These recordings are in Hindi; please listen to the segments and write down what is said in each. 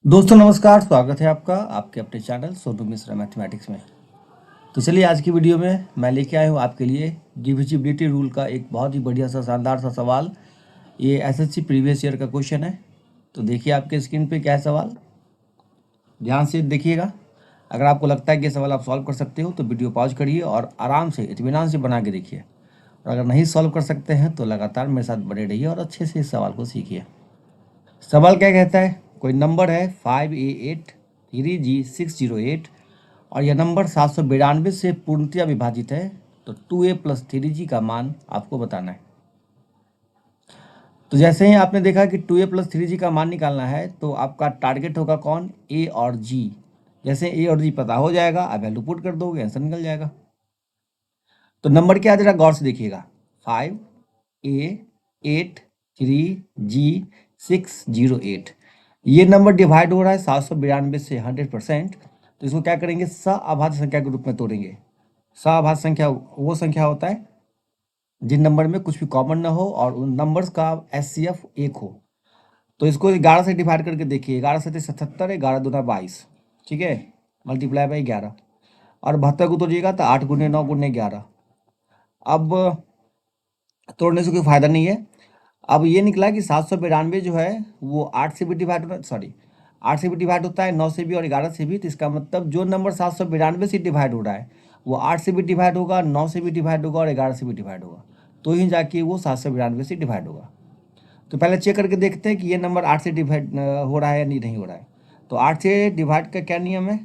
दोस्तों नमस्कार, स्वागत है आपका आपके अपने चैनल सोनू मिश्रा मैथमेटिक्स में। तो चलिए आज की वीडियो में मैं लेके आया हूँ आपके लिए डिविजिबिलिटी रूल का एक बहुत ही बढ़िया सा शानदार सा सवाल। ये एसएससी प्रीवियस ईयर का क्वेश्चन है। तो देखिए आपके स्क्रीन पे क्या है सवाल, ध्यान से देखिएगा। अगर आपको लगता है कि ये सवाल आप सॉल्व कर सकते हो तो वीडियो पॉज करिए और आराम से इत्मीनान से बना के देखिए। और अगर नहीं सॉल्व कर सकते हैं तो लगातार मेरे साथ बने रहिए और अच्छे से इस सवाल को सीखिए। सवाल क्या कहता है, कोई नंबर है 5A8 3G608 और यह नंबर 792 से पूर्णतया विभाजित है, तो 2A + 3G का मान आपको बताना है। तो जैसे ही आपने देखा कि 2A + 3G का मान निकालना है तो आपका टारगेट होगा कौन, A और G। जैसे A और G पता हो जाएगा आप वैल्यू पुट कर दोगे, आंसर निकल जाएगा। तो नंबर क्या है जरा गौर से देखिएगा, 5A8 3G608। ये नंबर डिवाइड हो रहा है 792 से 100%। तो इसको क्या करेंगे, सअभाज्य संख्या के रूप में तोड़ेंगे। सअभाज्य संख्या वो संख्या होता है जिन नंबर में कुछ भी कॉमन ना हो और उन नंबर्स का एचसीएफ 1 हो। तो इसको 11 से डिवाइड करके देखिए, 11 से 77, 11 दूना 22, ठीक है, मल्टीप्लाई बाई 11। और 72 को तोड़िएगा तो 8 गुने 9 गुने 11। अब तोड़ने से कोई फायदा नहीं है। अब ये निकला कि 792 जो है वो 8 से भी डिवाइड होता है, सॉरी 8 से भी डिवाइड होता है, 9 से भी और 11 से भी। तो इसका मतलब जो नंबर 792 से डिवाइड हो रहा है वो 8 से भी डिवाइड होगा, 9 से भी डिवाइड होगा और 11 से भी डिवाइड होगा, तो ही जाके वो 792 से डिवाइड होगा। तो पहले चेक करके देखते हैं कि ये नंबर 8 से डिवाइड हो रहा है या नहीं हो रहा है। तो 8 से डिवाइड का क्या नियम है,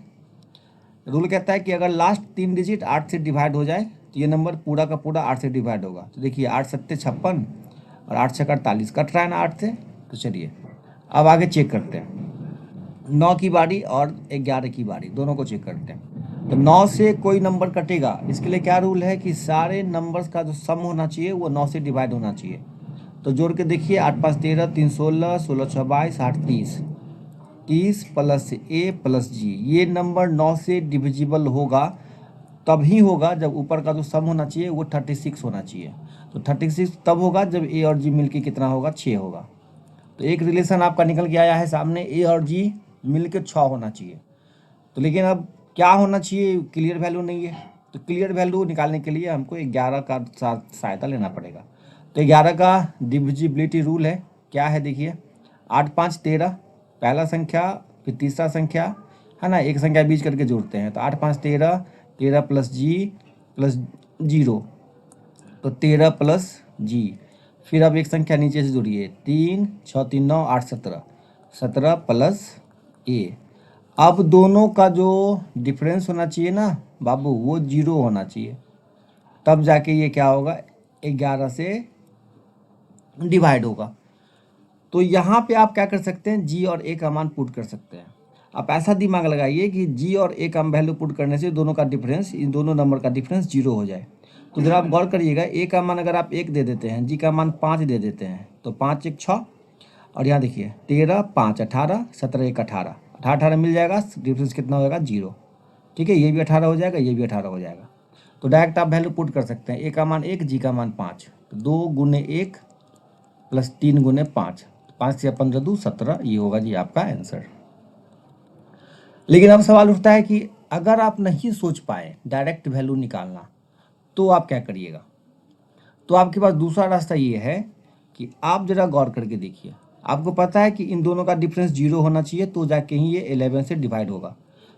रूल कहता है कि अगर लास्ट 3 डिजिट 8 से डिवाइड हो जाए तो ये नंबर पूरा का पूरा 8 से डिवाइड होगा। तो देखिए 8 सत्ते 56 और 8 छक्का 48, कट रहा है ना 8 से। तो चलिए अब आगे चेक करते हैं, 9 की बारी और 11 की बारी, दोनों को चेक करते हैं। तो 9 से कोई नंबर कटेगा, इसके लिए क्या रूल है कि सारे नंबर्स का जो सम होना चाहिए वो 9 से डिवाइड होना चाहिए। तो जोड़ के देखिए, 8 5 13, 3 16, 16 6 22, 8 30, 30 + A + G। ये नंबर 9 से डिविजिबल होगा तभी होगा जब ऊपर का जो सम होना चाहिए वो 36 होना चाहिए। तो 36 तब होगा जब A और G मिलके कितना होगा, 6 होगा। तो एक रिलेशन आपका निकल के आया है सामने, A और G मिलके 6 होना चाहिए। तो लेकिन अब क्या होना चाहिए, क्लियर वैल्यू नहीं है। तो क्लियर वैल्यू निकालने के लिए हमको 11 का सहायता लेना पड़ेगा। तो 11 का डिविजिबिलिटी रूल है, क्या है देखिए, 8 5 13 पहला संख्या, फिर तीसरा संख्या है ना, एक संख्या बीच करके जोड़ते हैं। तो 8 5 13, 13 + G + 0, तो 13 + G। फिर अब एक संख्या नीचे से जोड़िए, 3 6 3 9 8 17, 17 + A। अब दोनों का जो डिफरेंस होना चाहिए ना बाबू, वो 0 होना चाहिए, तब जाके ये क्या होगा, 11 से डिवाइड होगा। तो यहाँ पे आप क्या कर सकते हैं, G और A का मान पुट कर सकते हैं। आप ऐसा दिमाग लगाइए कि G और A का वैल्यू पुट करने से दोनों का डिफरेंस, इन दोनों नंबर का डिफरेंस 0 हो जाए। तो जरा आप गौर करिएगा, A का मान अगर आप 1 दे देते हैं, G का मान 5 दे देते हैं, तो 5 1 6, और यहाँ देखिए 13 5 18, 17 1 18, 18 18 मिल जाएगा, डिफरेंस कितना हो जाएगा, 0। ठीक है, ये भी 18 हो जाएगा, ये भी 18 हो जाएगा। तो डायरेक्ट आप वैल्यू पुट कर सकते हैं, A का मान 1, G का मान 5, तो 2 गुने 1 + 3 गुने 5, 5 से 15 2 17, ये होगा जी आपका आंसर। लेकिन अब सवाल उठता है कि अगर आप नहीं सोच पाए डायरेक्ट वैल्यू निकालना तो आप क्या करिएगा। तो आपके पास दूसरा रास्ता ये है कि आप जरा गौर करके देखिए, आपको पता है कि इन दोनों का डिफरेंस 0 होना चाहिए, तो जाके ही ये 11 से डिवाइड होगा।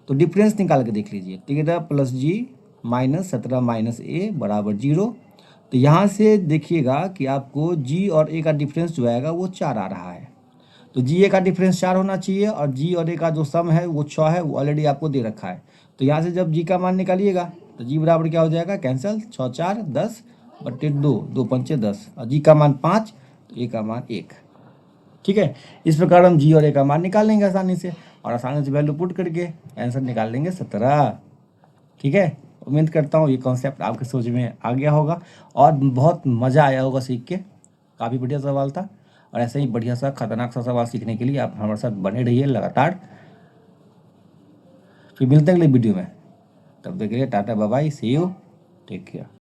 तो डिफरेंस निकाल के देख लीजिए, 13 + G - 17 - A = 0। तो यहाँ से देखिएगा कि आपको G और A का डिफरेंस जो आएगा वो 4 आ रहा है। तो G A का डिफरेंस 4 होना चाहिए और G और A का जो सम है वो 6 है, वो ऑलरेडी आपको दे रखा है। तो यहाँ से जब G का मान निकालिएगा तो G बराबर क्या हो जाएगा, कैंसिल, 6 4 10 बटे 2, 2 पंचे 10, और G का मान 5, तो A का मान 1। ठीक है, इस प्रकार हम G और A का मान निकाल लेंगे आसानी से, और आसानी से वैल्यू पुट करके आंसर निकाल लेंगे 17। ठीक है, उम्मीद करता हूँ ये कॉन्सेप्ट आपके सोच में आ गया होगा और बहुत मज़ा आया होगा सीख के। काफ़ी बढ़िया सवाल था, और ऐसे ही बढ़िया सा खतरनाक सा सवाल सीखने के लिए आप हमारे साथ बने रहिए लगातार। फिर मिलते हैं अगले वीडियो में, तब तक के लिए tata bye bye, see you, take care.